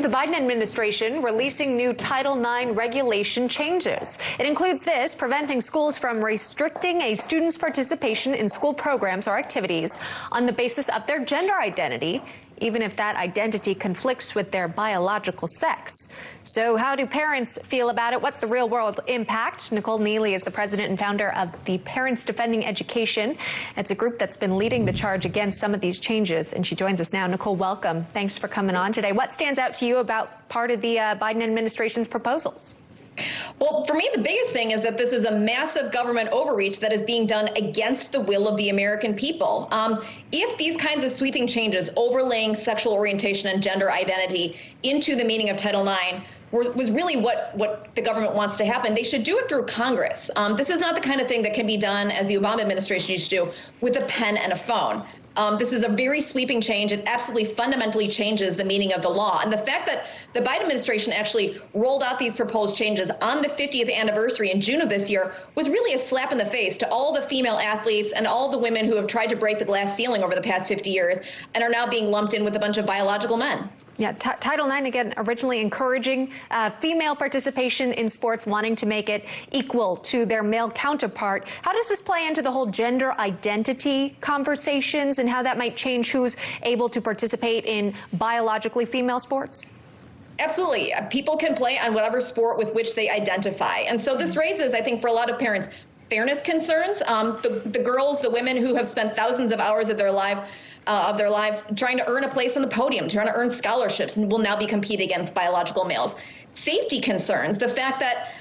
The Biden administration releasing new Title IX regulation changes. It includes this: preventing schools from restricting a student's participation in school programs or activities on the basis of their gender identity, even if that identity conflicts with their biological sex. So how do parents feel about it? What's the real-world impact? Nicole Neily is the president and founder of the Parents Defending Education. It's a group that's been leading the charge against some of these changes, and she joins us now. Nicole, welcome. Thanks for coming on today. What stands out to you about part of the Biden administration's proposals? Well, for me, the biggest thing is that this is a massive government overreach that is being done against the will of the American people. If these kinds of sweeping changes, overlaying sexual orientation and gender identity into the meaning of Title IX, was really what the government wants to happen, they should do it through Congress. This is not the kind of thing that can be done, as the Obama administration used to do, with a pen and a phone. This is a very sweeping change. It absolutely fundamentally changes the meaning of the law. And the fact that the Biden administration actually rolled out these proposed changes on the 50th anniversary in June of this year was really a slap in the face to all the female athletes and all the women who have tried to break the glass ceiling over the past 50 years and are now being lumped in with a bunch of biological men. Yeah, Title IX, again, originally encouraging female participation in sports, wanting to make it equal to their male counterpart. How does this play into the whole gender identity conversations and how that might change who's able to participate in biologically female sports? Absolutely. People can play on whatever sport with which they identify. And so this raises, I think, for a lot of parents, fairness concerns. The girls, the women who have spent thousands of hours of their lives trying to earn a place on the podium, trying to earn scholarships, and will now be competing against biological males. Safety concerns, the fact that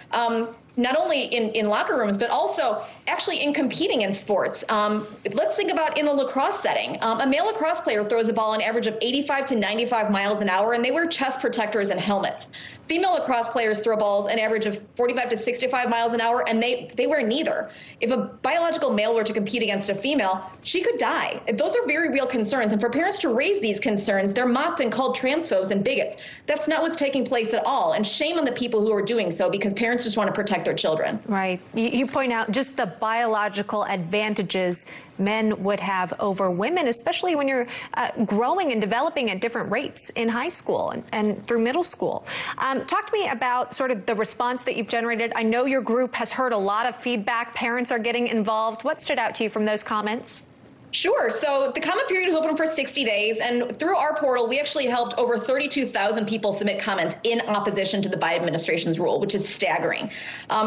not only in locker rooms, but also actually in competing in sports. Let's think about in the lacrosse setting. A male lacrosse player throws a ball an average of 85 to 95 miles an hour, and they wear chest protectors and helmets. Female lacrosse players throw balls an average of 45 to 65 miles an hour, and they wear neither. If a biological male were to compete against a female, she could die. Those are very real concerns, and for parents to raise these concerns, they're mocked and called transphobes and bigots. That's not what's taking place at all, and shame on the people who are doing so, because parents just want to protect their children. Right. You point out just the biological advantages men would have over women, especially when you're growing and developing at different rates in high school and through middle school. Talk to me about sort of the response that you've generated. I know your group has heard a lot of feedback. Parents are getting involved. What stood out to you from those comments? Sure. So the comment period is open for 60 days, and through our portal, we actually helped over 32,000 people submit comments in opposition to the Biden administration's rule, which is staggering.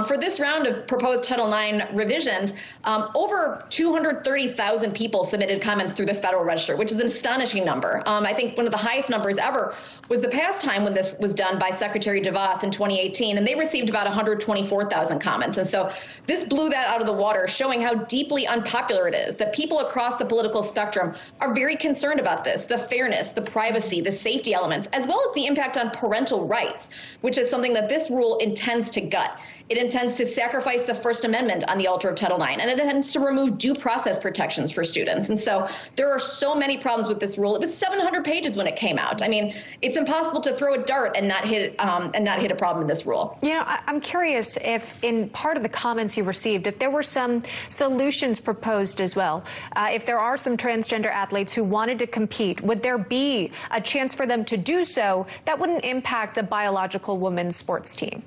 For this round of proposed Title IX revisions, over 230,000 people submitted comments through the Federal Register, which is an astonishing number. I think one of the highest numbers ever was the past time when this was done by Secretary DeVos in 2018, and they received about 124,000 comments. And so this blew that out of the water, showing how deeply unpopular it is, that people across the political spectrum are very concerned about this, the fairness, the privacy, the safety elements, as well as the impact on parental rights, which is something that this rule intends to gut. It intends to sacrifice the First Amendment on the altar of Title IX, and it intends to remove due process protections for students. And so there are so many problems with this rule. It was 700 pages when it came out. I mean, it's impossible to throw a dart and not hit a problem in this rule. You know, I'm curious if in part of the comments you received, if there were some solutions proposed as well. If there are some transgender athletes who wanted to compete, would there be a chance for them to do so that wouldn't impact a biological women's sports team?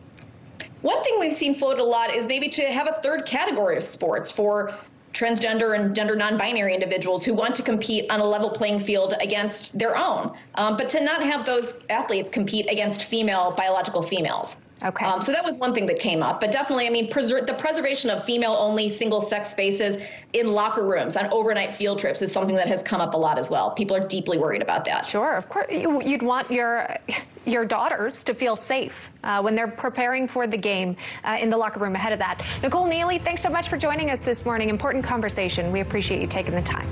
One thing we've seen floated a lot is maybe to have a third category of sports for transgender and gender non-binary individuals who want to compete on a level playing field against their own, but to not have those athletes compete against biological females. Okay. So that was one thing that came up. But definitely, I mean, the preservation of female-only single-sex spaces in locker rooms on overnight field trips is something that has come up a lot as well. People are deeply worried about that. Sure, of course. You'd want your daughters to feel safe when they're preparing for the game in the locker room ahead of that. Nicole Neily, thanks so much for joining us this morning. Important conversation. We appreciate you taking the time.